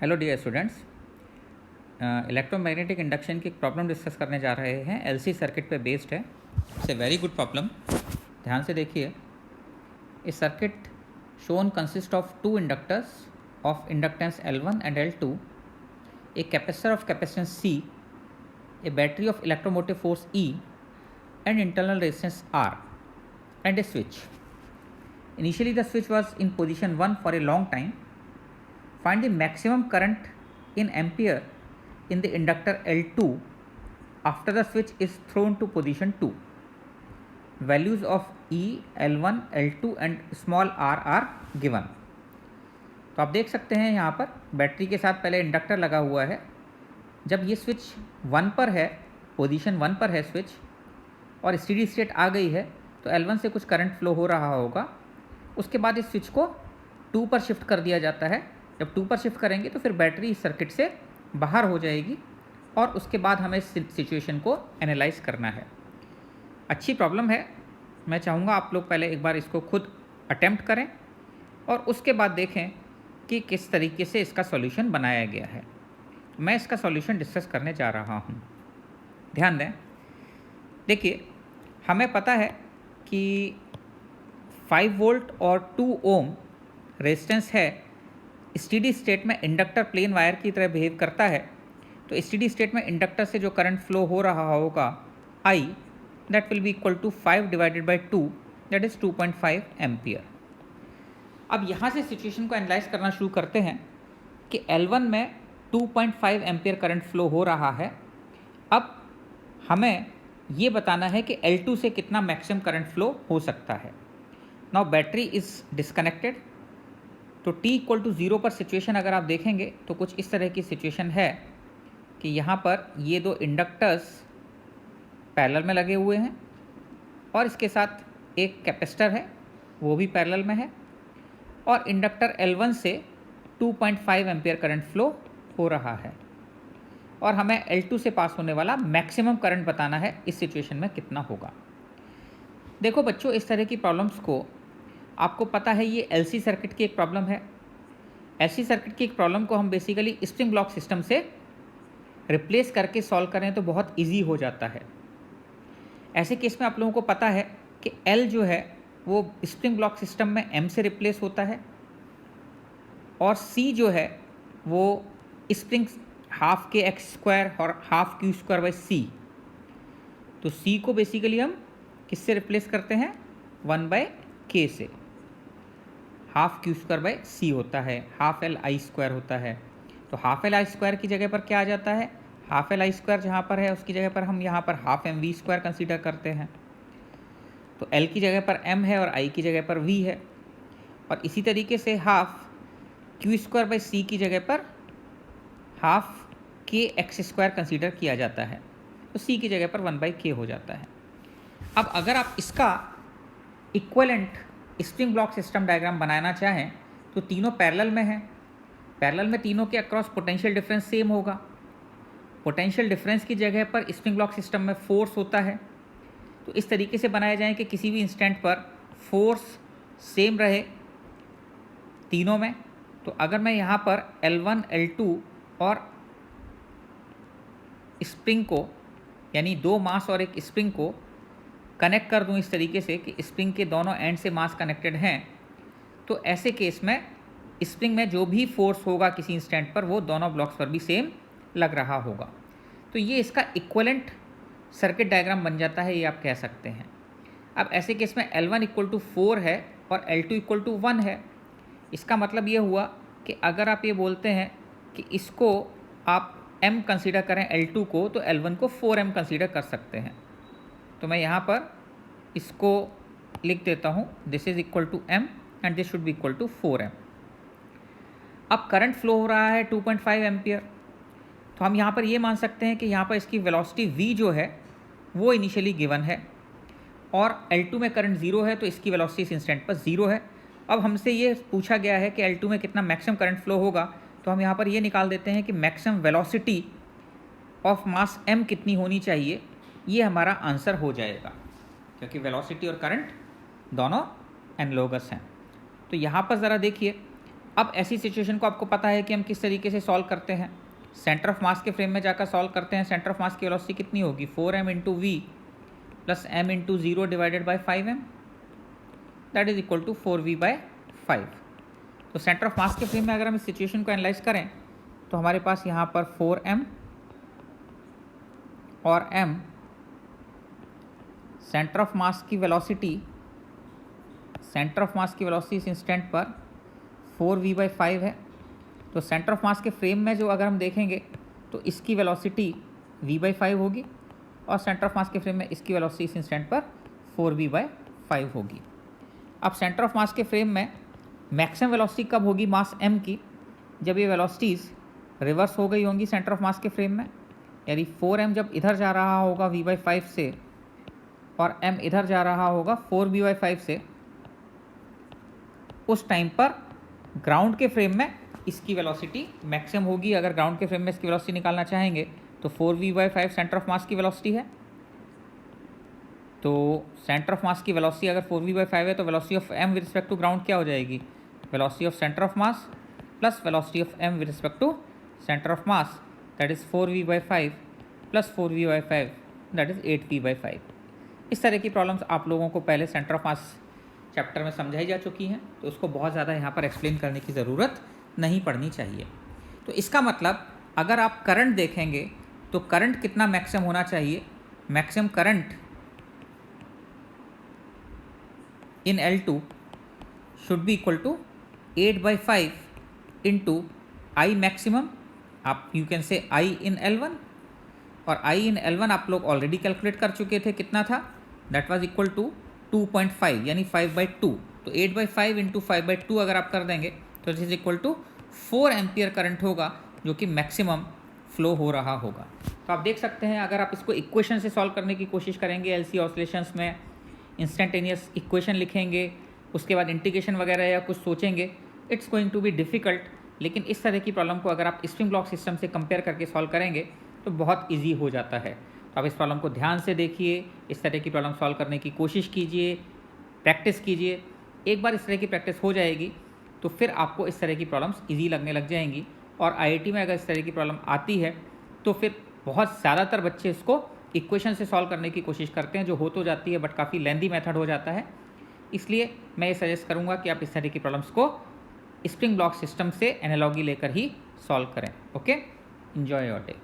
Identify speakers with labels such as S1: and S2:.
S1: Hello dear students, electromagnetic induction की problem discuss करने जा रहे हैं। एलसी सर्किट पे बेस्ड है। It's a very good problem. ध्यान से देखिए। A circuit shown consist of two inductors of inductance L1 and L2, a capacitor of capacitance C, a battery of electromotive force E, and internal resistance R, and a switch. Initially the switch was in position 1 for a long time. Find the maximum current in ampere in the inductor L2 after the switch is thrown to position 2. Values of E, L1, L2 and small r are given. तो आप देख सकते हैं यहाँ पर battery के साथ पहले इंडक्टर लगा हुआ है। जब ये स्विच 1 पर है, पोजीशन 1 पर है स्विच, और स्टेडी स्टेट आ गई है, तो L1 से कुछ करंट फ्लो हो रहा होगा। उसके बाद इस स्विच को 2 पर शिफ्ट कर दिया जाता है। जब 2 पर शिफ्ट करेंगे तो फिर बैटरी इस सर्किट से बाहर हो जाएगी और उसके बाद हमें इस सिचुएशन को एनालाइज करना है। अच्छी प्रॉब्लम है। मैं चाहूँगा आप लोग पहले एक बार इसको खुद अटेम्प्ट करें और उसके बाद देखें कि किस तरीके से इसका सॉल्यूशन बनाया गया है। मैं इसका सॉल्यूशन डिस्कस करने जा रहा हूँ। ध्यान दें। देखिए, हमें पता है कि 5 वोल्ट और 2 ओम रेजिस्टेंस है। स्टेडी स्टेट में इंडक्टर प्लेन वायर की तरह बिहेव करता है, तो स्टेडी स्टेट में इंडक्टर से जो करंट फ्लो हो रहा होगा I, that will be equal to 5 divided by 2, that is 2.5 ampere. अब यहाँ से सिचुएशन को एनालाइज करना शुरू करते हैं कि L1 में 2.5 एम्पियर करंट फ्लो हो रहा है। अब हमें ये बताना है कि L2 से कितना मैक्सिमम करंट फ्लो हो सकता है। नाउ बैटरी इज़ डिस्कनेक्टेड, तो t इक्वल टू 0 पर सिचुएशन अगर आप देखेंगे तो कुछ इस तरह की सिचुएशन है कि यहाँ पर ये दो इंडक्टर्स पैरेलल में लगे हुए हैं और इसके साथ एक कैपेसिटर है, वो भी पैरेलल में है, और इंडक्टर L1 से 2.5 एम्पियर करंट फ्लो हो रहा है और हमें L2 से पास होने वाला मैक्सिमम करंट बताना है। इस सिचुएशन में कितना होगा। देखो बच्चों, इस तरह की प्रॉब्लम्स को आपको पता है, ये एलसी सर्किट की एक प्रॉब्लम है। एलसी सर्किट की एक प्रॉब्लम को हम बेसिकली स्प्रिंग ब्लॉक सिस्टम से रिप्लेस करके सॉल्व करें तो बहुत इजी हो जाता है। ऐसे केस में आप लोगों को पता है कि एल जो है वो स्प्रिंग ब्लॉक सिस्टम में एम से रिप्लेस होता है और सी जो है वो स्प्रिंग हाफ के एक्स स्क्वायर और हाफ क्यू स्क्वायर बाई सी। तो सी को बेसिकली हम किससे रिप्लेस करते हैं? 1 बाय के से। हाफ क्यू स्क्वायर बाई सी होता है, हाफ एल आई स्क्वायर होता है। तो हाफ एल आई स्क्वायर की जगह पर क्या आ जाता है? हाफ एल आई स्क्वायर जहाँ पर है उसकी जगह पर हम यहाँ पर half m v square consider करते हैं। तो एल की जगह पर एम है और आई की जगह पर वी है। और इसी तरीके से हाफ क्यू स्क्वायर बाई सी की जगह पर हाफ के एक्स स्क्वायर कंसीडर किया जाता है, तो सी की जगह पर 1 बाई के हो जाता है। अब अगर आप इसका equivalent spring block system diagram बनाना चाहें तो तीनों पैरेलल में हैं। पैरेलल में तीनों के अक्रॉस पोटेंशियल डिफरेंस सेम होगा। पोटेंशियल डिफरेंस की जगह पर स्प्रिंग ब्लॉक सिस्टम में फोर्स होता है। तो इस तरीके से बनाए जाएं कि किसी भी इंस्टेंट पर फोर्स सेम रहे तीनों में। तो अगर मैं यहाँ पर L1, L2 और स्प्रिंग को, यानी 2 मास और एक स्प्रिंग को कनेक्ट कर दूं इस तरीके से कि स्प्रिंग के दोनों एंड से मास कनेक्टेड हैं, तो ऐसे केस में स्प्रिंग में जो भी फोर्स होगा किसी इंस्टेंट पर वो दोनों ब्लॉक्स पर भी सेम लग रहा होगा। तो ये इसका इक्वलेंट सर्किट डायग्राम बन जाता है, ये आप कह सकते हैं। अब ऐसे केस में L1 इक्वल टू 4 है और L2 इक्वल टू 1 है। इसका मतलब ये हुआ कि अगर आप ये बोलते हैं कि इसको आप M कंसीडर करें L2 को, तो L1 को 4M कंसीडर कर सकते हैं। तो मैं यहाँ पर इसको लिख देता हूँ, this is equal to M and this should be equal to 4M। अब करंट फ्लो हो रहा है 2.5 एम्पियर, तो हम यहाँ पर ये मान सकते हैं कि यहाँ पर इसकी वेलोसिटी V जो है वो इनिशियली गिवन है और L2 में करंट 0 है, तो इसकी वेलोसिटी इस इंस्टेंट पर 0 है। अब हमसे ये पूछा गया है कि L2 में कितना मैक्सिमम करंट फ्लो होगा, तो हम यहाँ पर ये निकाल देते हैं कि maximum velocity of mass M कितनी होनी चाहिए। ये हमारा आंसर हो जाएगा क्योंकि वेलोसिटी और करंट दोनों एनालोगस हैं। तो यहाँ पर ज़रा देखिए, अब ऐसी सिचुएशन को आपको पता है कि हम किस तरीके से सॉल्व करते हैं। सेंटर ऑफ मास के फ्रेम में जाकर सॉल्व करते हैं। सेंटर ऑफ मास की वेलोसिटी कितनी होगी, 4m into v plus m into 0 divided by 5m, that is equal to 4v/5। तो सेंटर ऑफ मास के फ्रेम में अगर हम इस सिचुएशन को एनालाइज करें तो हमारे पास यहाँ पर 4m और m सेंटर ऑफ मास की वेलोसिटी इस इंस्टेंट पर 4v/5 है। तो सेंटर ऑफ मास के फ्रेम में जो अगर हम देखेंगे तो इसकी वेलोसिटी v/5 होगी और सेंटर ऑफ मास के फ्रेम में इसकी वेलोसिटी इस इंस्टेंट पर 4v/5 होगी। अब सेंटर ऑफ मास के फ्रेम में मैक्सिमम वेलोसिटी कब होगी मास m की, जब ये वेलोसिटीज़ रिवर्स हो गई होंगी सेंटर ऑफ मास के फ्रेम में, यानी 4m जब इधर जा रहा होगा v/5 से और m इधर जा रहा होगा 4v/5 से, उस टाइम पर ग्राउंड के फ्रेम में इसकी वेलोसिटी मैक्सिमम होगी। अगर ग्राउंड के फ्रेम में इसकी वेलोसिटी निकालना चाहेंगे तो 4v/5 सेंटर ऑफ मास की वेलोसिटी है। तो सेंटर ऑफ मास की वेलोसिटी अगर 4v/5 है तो velocity of m with respect to ground क्या हो जाएगी, velocity of centre of mass plus velocity of m with respect to centre of mass, that is 4v/5 plus 4v/5, that is 8v/5। इस तरह की problems आप लोगों को पहले सेंटर ऑफ मास चैप्टर में समझाई जा चुकी हैं, तो उसको बहुत ज़्यादा यहाँ पर एक्सप्लेन करने की ज़रूरत नहीं पड़नी चाहिए। तो इसका मतलब अगर आप करंट देखेंगे तो करंट कितना मैक्सिमम होना चाहिए, maximum current in L2 should be equal to 8/5 into I maximum, आप you can say I in L1, और आई इन L1 आप लोग ऑलरेडी कैलकुलेट कर चुके थे, कितना था, दैट वाज इक्वल टू 2.5 यानी 5/2। तो 8/5 इंटू 5/2 अगर आप कर देंगे तो this is equal to 4 ampere current होगा, जो कि मैक्सिमम फ्लो हो रहा होगा। तो आप देख सकते हैं अगर आप इसको इक्वेशन से सॉल्व करने की कोशिश करेंगे एलसी ऑसिलेशंस में, इंस्टेंटेनियस इक्वेशन लिखेंगे, उसके बाद इंटीग्रेशन वगैरह या कुछ सोचेंगे, it's going to be difficult. लेकिन इस तरह की प्रॉब्लम को अगर आप स्प्रिंग ब्लॉक सिस्टम से कंपेयर करके सॉल्व करेंगे तो बहुत ईजी हो जाता है। तो आप इस प्रॉब्लम को ध्यान से देखिए, इस तरह की प्रॉब्लम सॉल्व करने की कोशिश कीजिए, प्रैक्टिस कीजिए। एक बार इस तरह की प्रैक्टिस हो जाएगी तो फिर आपको इस तरह की प्रॉब्लम्स इजी लगने लग जाएंगी। और आईआईटी में अगर इस तरह की प्रॉब्लम आती है तो फिर बहुत ज़्यादातर बच्चे इसको इक्वेशन से सॉल्व करने की कोशिश करते हैं, जो हो तो जाती है बट काफ़ी लेंदी मेथड हो जाता है। इसलिए मैं ये सजेस्ट करूँगा कि आप इस तरह की प्रॉब्लम्स को स्प्रिंग ब्लॉक सिस्टम से एनालॉजी लेकर ही सॉल्व करें। Okay, enjoy your day.